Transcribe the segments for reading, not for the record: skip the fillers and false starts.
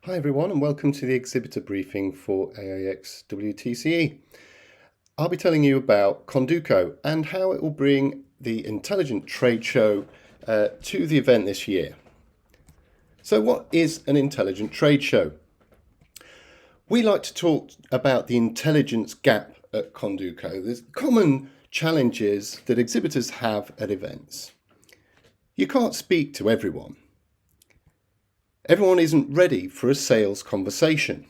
Hi everyone and welcome to the Exhibitor briefing for AIX WTCE. I'll be telling you about Konduko and how it will bring the intelligent trade show to the event this year. So what is an intelligent trade show? We like to talk about the intelligence gap at Konduko. There's common challenges that exhibitors have at events. You can't speak to everyone. Everyone isn't ready for a sales conversation.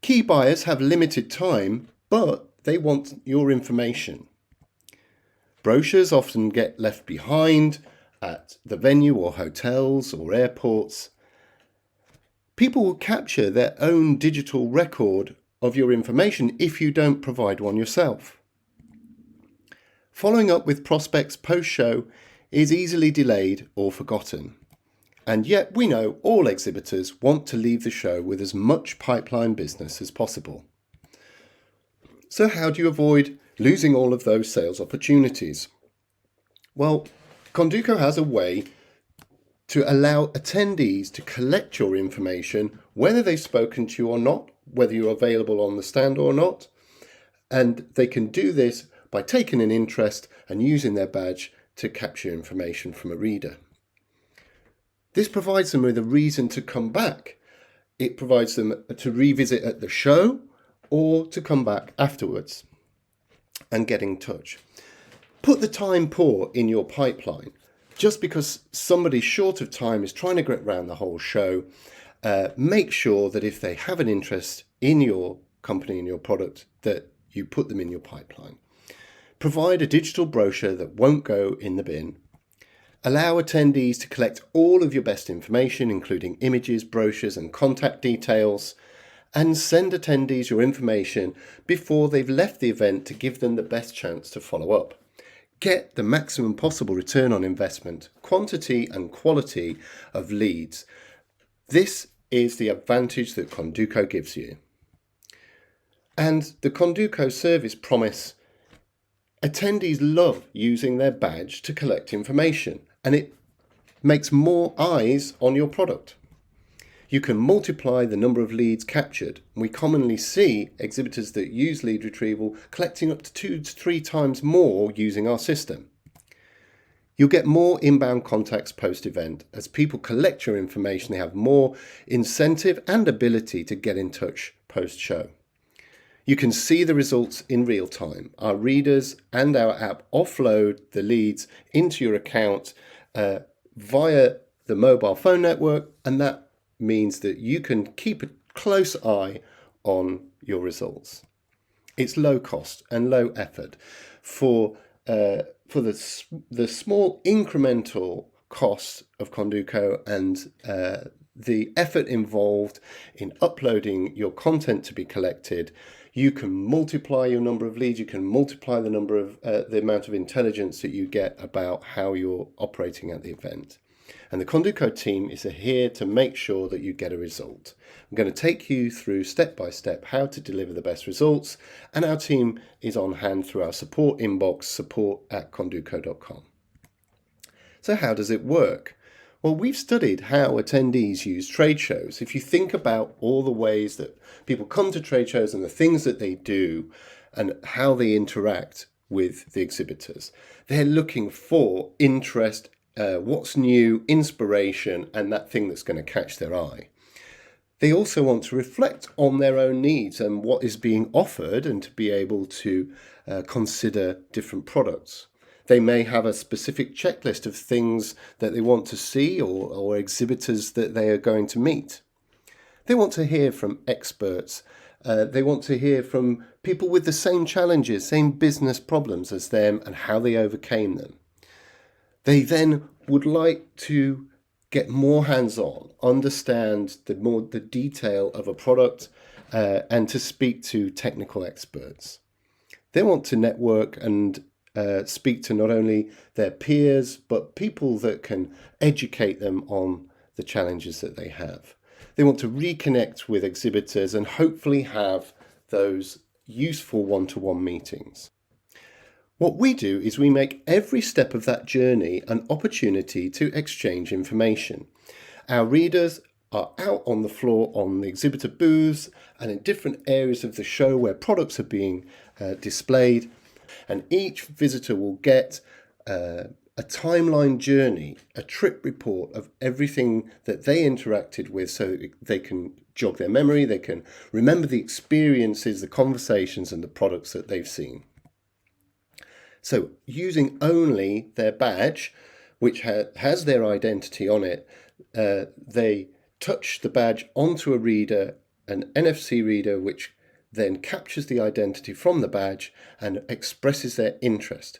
Key buyers have limited time, but they want your information. Brochures often get left behind at the venue or hotels or airports. People will capture their own digital record of your information if you don't provide one yourself. Following up with prospects post-show is easily delayed or forgotten. And yet we know all exhibitors want to leave the show with as much pipeline business as possible. So how do you avoid losing all of those sales opportunities? Well, Konduko has a way to allow attendees to collect your information, whether they've spoken to you or not, whether you're available on the stand or not. And they can do this by taking an interest and using their badge to capture information from a reader. This provides them with a reason to come back. It provides them to revisit at the show or to come back afterwards and get in touch. Put the time poor in your pipeline. Just because somebody short of time is trying to get around the whole show, make sure that if they have an interest in your company and your product, that you put them in your pipeline. Provide a digital brochure that won't go in the bin. Allow attendees to collect all of your best information, including images, brochures, and contact details, and send attendees your information before they've left the event to give them the best chance to follow up. Get the maximum possible return on investment, quantity and quality of leads. This is the advantage that Konduko gives you. And the Konduko service promise: attendees love using their badge to collect information, and it makes more eyes on your product. You can multiply the number of leads captured. We commonly see exhibitors that use lead retrieval collecting up to 2 to 3 times more using our system. You'll get more inbound contacts post-event. As people collect your information, they have more incentive and ability to get in touch post-show. You can see the results in real time. Our readers and our app offload the leads into your account via the mobile phone network, and that means that you can keep a close eye on your results. It's low cost and low effort for the small incremental cost of Konduko and the effort involved in uploading your content to be collected. You can multiply your number of leads. You can multiply the number of the amount of intelligence that you get about how you're operating at the event. And the Konduko team is here to make sure that you get a result. I'm going to take you through step by step how to deliver the best results, and our team is on hand through our support inbox, support@konduko.com. So how does it work? Well, we've studied how attendees use trade shows. If you think about all the ways that people come to trade shows and the things that they do and how they interact with the exhibitors, they're looking for interest, what's new, inspiration, and that thing that's going to catch their eye. They also want to reflect on their own needs and what is being offered and to be able to consider different products. They may have a specific checklist of things that they want to see or exhibitors that they are going to meet. They want to hear from experts. They want to hear from people with the same challenges, same business problems as them, and how they overcame them. They then would like to get more hands-on, understand the detail of a product, and to speak to technical experts. They want to network and speak to not only their peers, but people that can educate them on the challenges that they have. They want to reconnect with exhibitors and hopefully have those useful one-to-one meetings. What we do is we make every step of that journey an opportunity to exchange information. Our readers are out on the floor on the exhibitor booths and in different areas of the show where products are being displayed. And each visitor will get a timeline journey, a trip report of everything that they interacted with, so they can jog their memory, they can remember the experiences, the conversations and the products that they've seen. So using only their badge, which has their identity on it, they touch the badge onto a reader, an NFC reader, which then captures the identity from the badge and expresses their interest.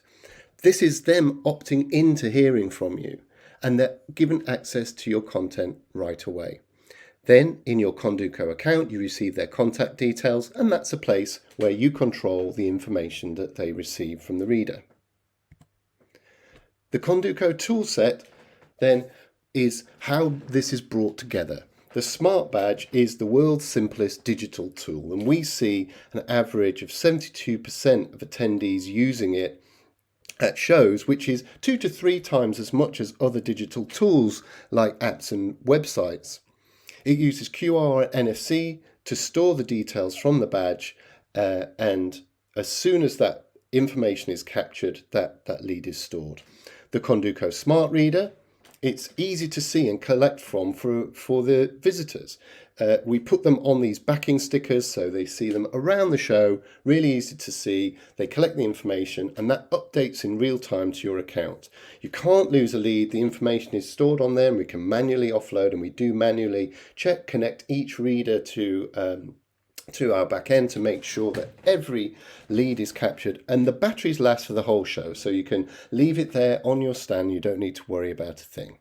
This is them opting into hearing from you, and they're given access to your content right away. Then in your Konduko account, you receive their contact details, and that's a place where you control the information that they receive from the reader. The Konduko toolset then is how this is brought together. The Smart Badge is the world's simplest digital tool, and we see an average of 72% of attendees using it at shows, which is 2 to 3 times as much as other digital tools like apps and websites. It uses QR and NFC to store the details from the badge, and as soon as that information is captured, that lead is stored. The Konduko Smart Reader, it's easy to see and collect from for the visitors. We put them on these backing stickers so they see them around the show, really easy to see. They collect the information and that updates in real time to your account. You can't lose a lead, the information is stored on there and we can manually offload, and we do manually connect each reader to our back end to make sure that every lead is captured, and the batteries last for the whole show, so you can leave it there on your stand. You don't need to worry about a thing.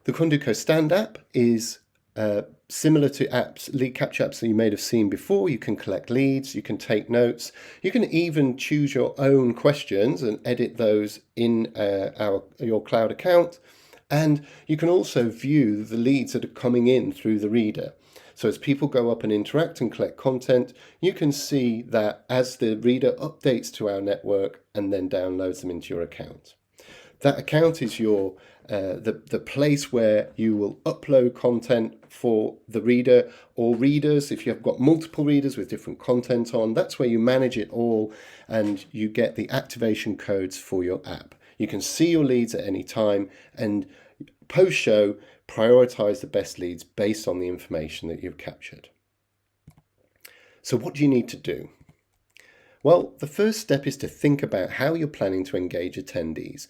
The Konduko StandApp is similar to lead capture apps that you may have seen before. You can collect leads, you can take notes, you can even choose your own questions and edit those in your cloud account, and you can also view the leads that are coming in through the reader. So as people go up and interact and collect content, you can see that as the reader updates to our network and then downloads them into your account. That account is your the place where you will upload content for the reader or readers. If you've got multiple readers with different content on, that's where you manage it all, and you get the activation codes for your app. You can see your leads at any time, and post-show prioritize the best leads based on the information that you've captured. So what do you need to do? Well, the first step is to think about how you're planning to engage attendees.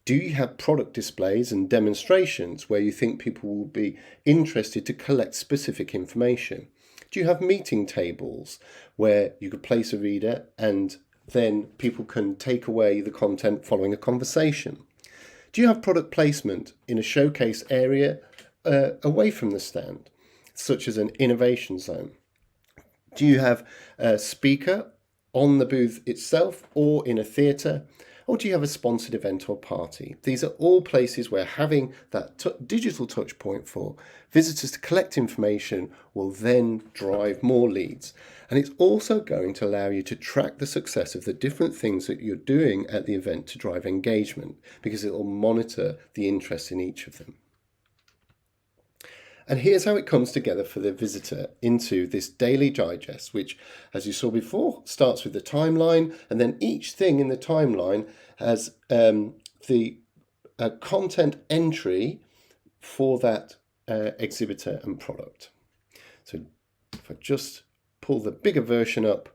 Do you have product displays and demonstrations where you think people will be interested to collect specific information? Do you have meeting tables where you could place a reader and then people can take away the content following a conversation? Do you have product placement in a showcase area away from the stand, such as an innovation zone? Do you have a speaker on the booth itself or in a theatre? Or do you have a sponsored event or party? These are all places where having that digital touch point for visitors to collect information will then drive more leads. And it's also going to allow you to track the success of the different things that you're doing at the event to drive engagement, because it will monitor the interest in each of them. And here's how it comes together for the visitor into this daily digest, which, as you saw before, starts with the timeline, and then each thing in the timeline has the content entry for that exhibitor and product. So if I just pull the bigger version up,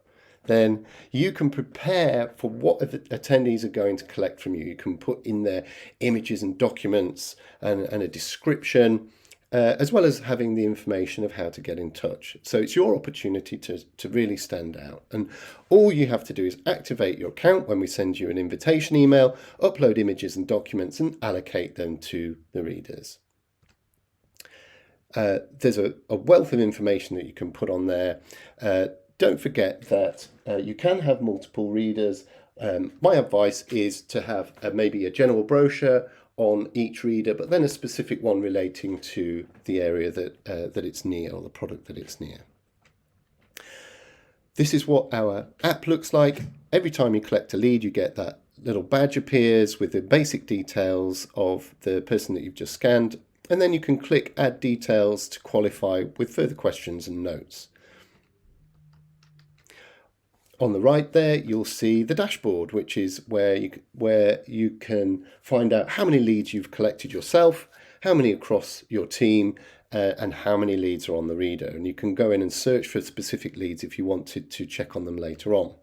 then you can prepare for what the attendees are going to collect from you. You can put in their images and documents and a description, as well as having the information of how to get in touch. So it's your opportunity to really stand out. And all you have to do is activate your account when we send you an invitation email, upload images and documents, and allocate them to the readers. There's a wealth of information that you can put on there. Don't forget that you can have multiple readers. My advice is to have maybe a general brochure on each reader, but then a specific one relating to the area that it's near, or the product that it's near. This is what our app looks like. Every time you collect a lead, you get that little badge appears with the basic details of the person that you've just scanned. and then you can click Add Details to qualify with further questions and notes. On the right there, you'll see the dashboard, which is where you can find out how many leads you've collected yourself, how many across your team, and how many leads are on the reader. And you can go in and search for specific leads if you wanted to check on them later on.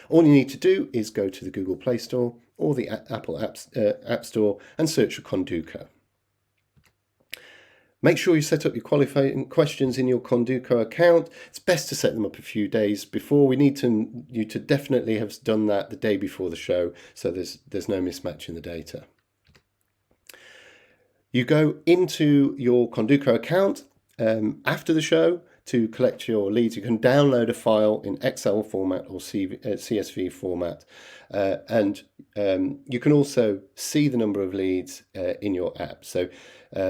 All you need to do is go to the Google Play Store or the Apple App Store and search for Konduko. Make sure you set up your qualifying questions in your Konduko account. It's best to set them up a few days before. We need you to definitely have done that the day before the show, so there's no mismatch in the data. You go into your Konduko account after the show to collect your leads. You can download a file in Excel format or CSV format, and you can also see the number of leads in your app. So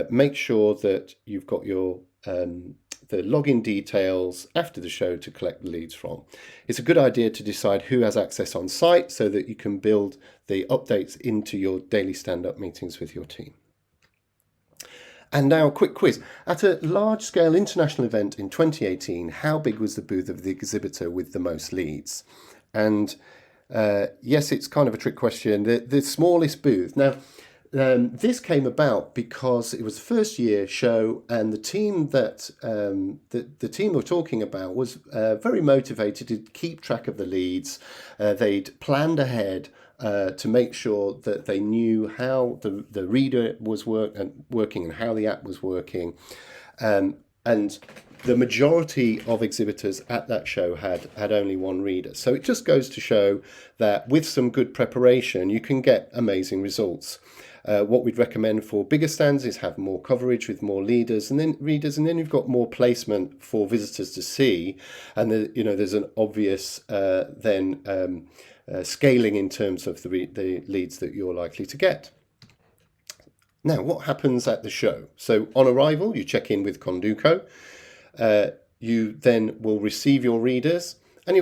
make sure that you've got your the login details after the show to collect the leads from. It's a good idea to decide who has access on site so that you can build the updates into your daily stand-up meetings with your team. And now a quick quiz. At a large-scale international event in 2018, how big was the booth of the exhibitor with the most leads? And yes, it's kind of a trick question. The smallest booth. Now, this came about because it was the first year show, and the team that the team we're talking about was very motivated to keep track of the leads. They'd planned ahead to make sure that they knew how the reader was working and how the app was working. And the majority of exhibitors at that show had only one reader. So it just goes to show that with some good preparation, you can get amazing results. What we'd recommend for bigger stands is have more coverage with more leaders and then you've got more placement for visitors to see. And there's an obvious scaling in terms of the leads that you're likely to get. Now, what happens at the show? So on arrival, you check in with Konduko. You then will receive your readers, and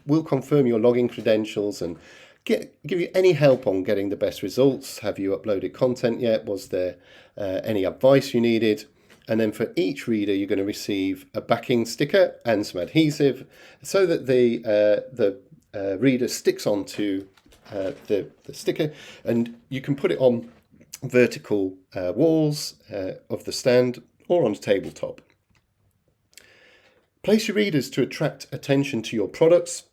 we'll confirm your login credentials and give you any help on getting the best results. Have you uploaded content yet? Was there any advice you needed? And then for each reader, you're going to receive a backing sticker and some adhesive so that the reader sticks onto the sticker, and you can put it on vertical walls of the stand or on a tabletop. Place your readers to attract attention to your products.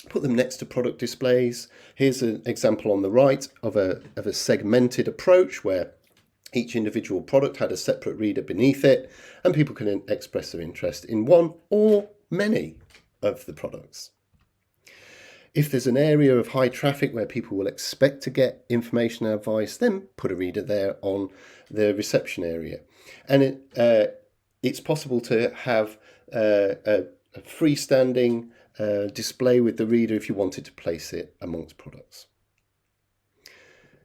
Put them next to product displays. Here's an example on the right of a segmented approach where each individual product had a separate reader beneath it, and people can express their interest in one or many of the products. If there's an area of high traffic where people will expect to get information and advice, then put a reader there on the reception area. And it's possible to have a freestanding display with the reader if you wanted to place it amongst products.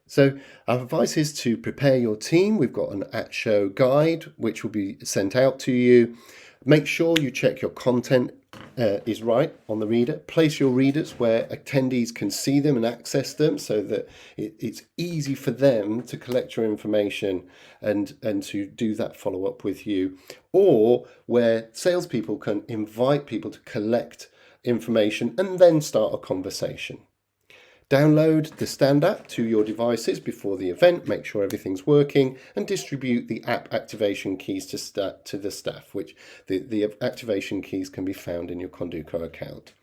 So our advice is to prepare your team. We've got an at-show guide which will be sent out to you. Make sure you check your content is right on the reader. Place your readers where attendees can see them and access them so that it's easy for them to collect your information and to do that follow-up with you, or where salespeople can invite people to collect information and then start a conversation. Download the StandApp to your devices before the event, make sure everything's working, and distribute the app activation keys to the staff, which the activation keys can be found in your Konduko account.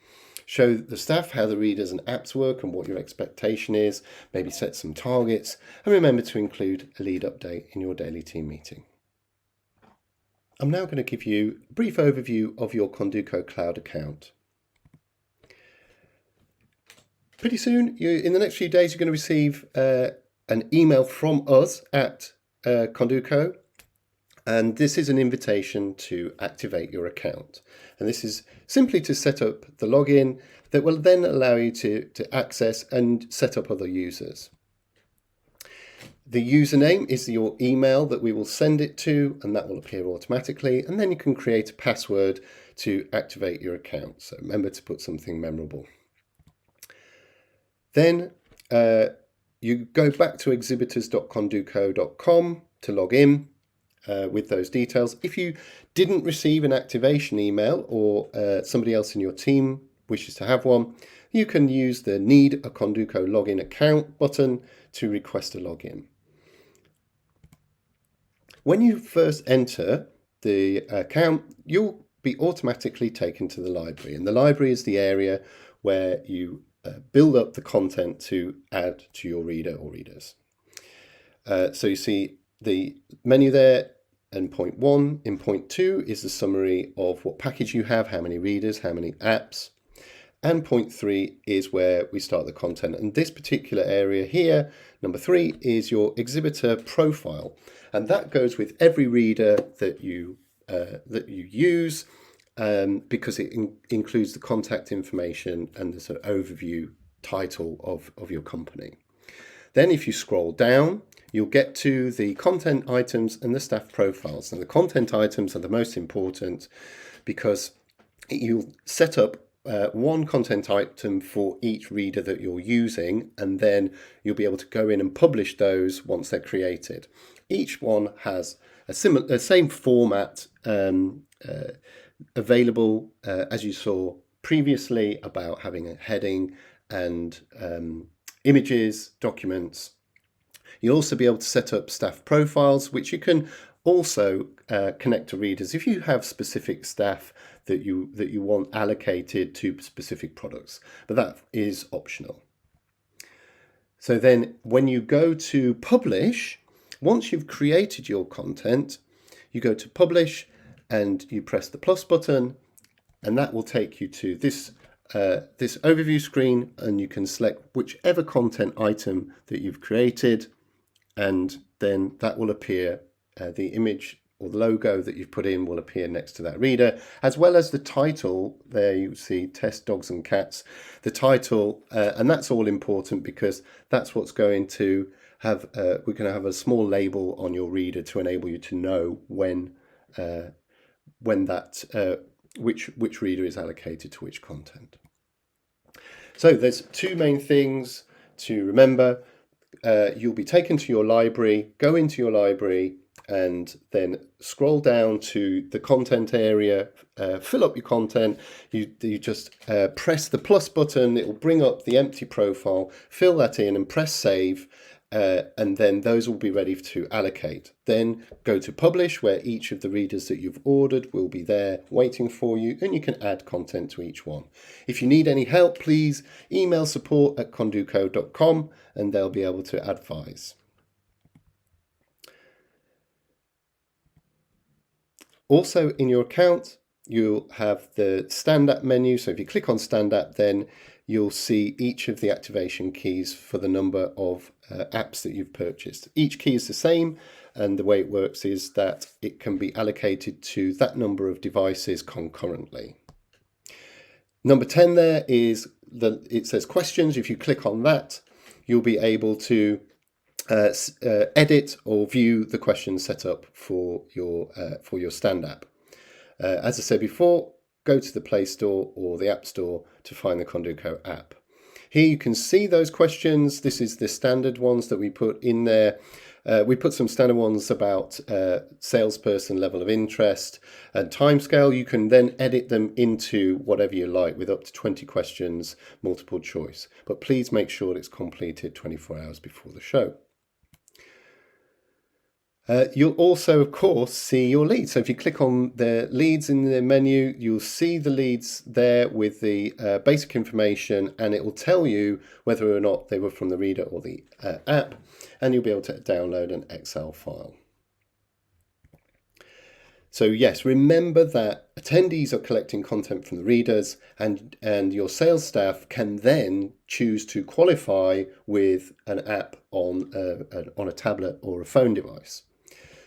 Show the staff how the readers and apps work and what your expectation is, maybe set some targets, and remember to include a lead update in your daily team meeting. I'm now going to give you a brief overview of your Konduko Cloud account. Pretty soon, in the next few days, you're going to receive an email from us at Konduko, and this is an invitation to activate your account. And this is simply to set up the login that will then allow you to access and set up other users. The username is your email that we will send it to, and that will appear automatically. And then you can create a password to activate your account. So remember to put something memorable. Then you go back to exhibitors.konduko.com to log in with those details. If you didn't receive an activation email or somebody else in your team wishes to have one, you can use the Need a Konduko Login Account button to request a login. When you first enter the account, you'll be automatically taken to the library, and the library is the area where you build up the content to add to your reader or readers. So you see the menu there, and point 1. In point 2 is the summary of what package you have, how many readers, how many apps. And point 3 is where we start the content. And this particular area here, number 3, is your exhibitor profile. And that goes with every reader that you use, because it includes the contact information and the sort of overview title of your company. Then if you scroll down, you'll get to the content items and the staff profiles. And the content items are the most important because you'll set up one content item for each reader that you're using, and then you'll be able to go in and publish those once they're created. Each one has a same format available as you saw previously, about having a heading and images, documents. You'll also be able to set up staff profiles, which you can also connect to readers if you have specific staff that you want allocated to specific products, but that is optional. So then when you go to publish, once you've created your content, you go to publish and you press the plus button, and that will take you to this overview screen, and you can select whichever content item that you've created, and then that will appear, the image or the logo that you've put in will appear next to that reader, as well as the title. There you see Test Dogs and Cats, the title, and that's all important because that's what's going to have, we're going to have a small label on your reader to enable you to know when that, which reader is allocated to which content. So there's two main things to remember. You'll be taken to your library, go into your library, and then scroll down to the content area, fill up your content. You just press the plus button, it will bring up the empty profile, fill that in and press save, and then those will be ready to allocate. Then go to publish, where each of the readers that you've ordered will be there waiting for you, and you can add content to each one. If you need any help, please email support@konduko.com and they'll be able to advise. Also in your account, you'll have the StandApp menu. So if you click on StandApp, then you'll see each of the activation keys for the number of apps that you've purchased. Each key is the same, and the way it works is that it can be allocated to that number of devices concurrently. Number 10 there is it says questions. If you click on that, you'll be able to edit or view the questions set up for your StandApp. As I said before, go to the Play Store or the App Store to find the Konduko app. Here you can see those questions. This is the standard ones that we put in there. We put some standard ones about salesperson level of interest and timescale. You can then edit them into whatever you like with up to 20 questions, multiple choice. But please make sure it's completed 24 hours before the show. You'll also, of course, see your leads. So if you click on the leads in the menu, you'll see the leads there with the basic information, and it will tell you whether or not they were from the reader or the app, and you'll be able to download an Excel file. So yes, remember that attendees are collecting content from the readers, and your sales staff can then choose to qualify with an app on a tablet or a phone device.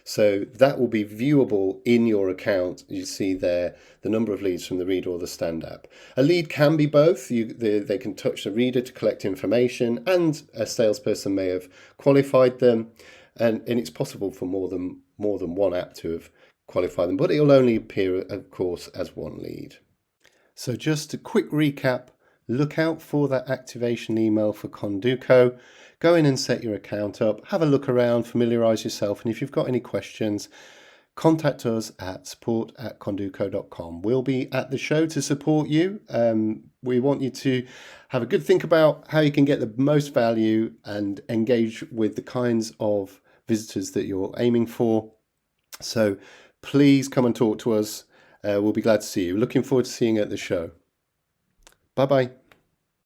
So that will be viewable in your account. You see there the number of leads from the reader or the StandApp. A lead can be both. They can touch the reader to collect information, and a salesperson may have qualified them. And it's possible for more than one app to have qualified them, but it will only appear, of course, as one lead. So just a quick recap look out for that activation email for Konduko. Go in and set your account up, have a look around, familiarise yourself, and if you've got any questions, contact us at support@konduko.com. We'll be at the show to support you. We want you to have a good think about how you can get the most value and engage with the kinds of visitors that you're aiming for. So please come and talk to us. We'll be glad to see you. Looking forward to seeing you at the show. Bye-bye.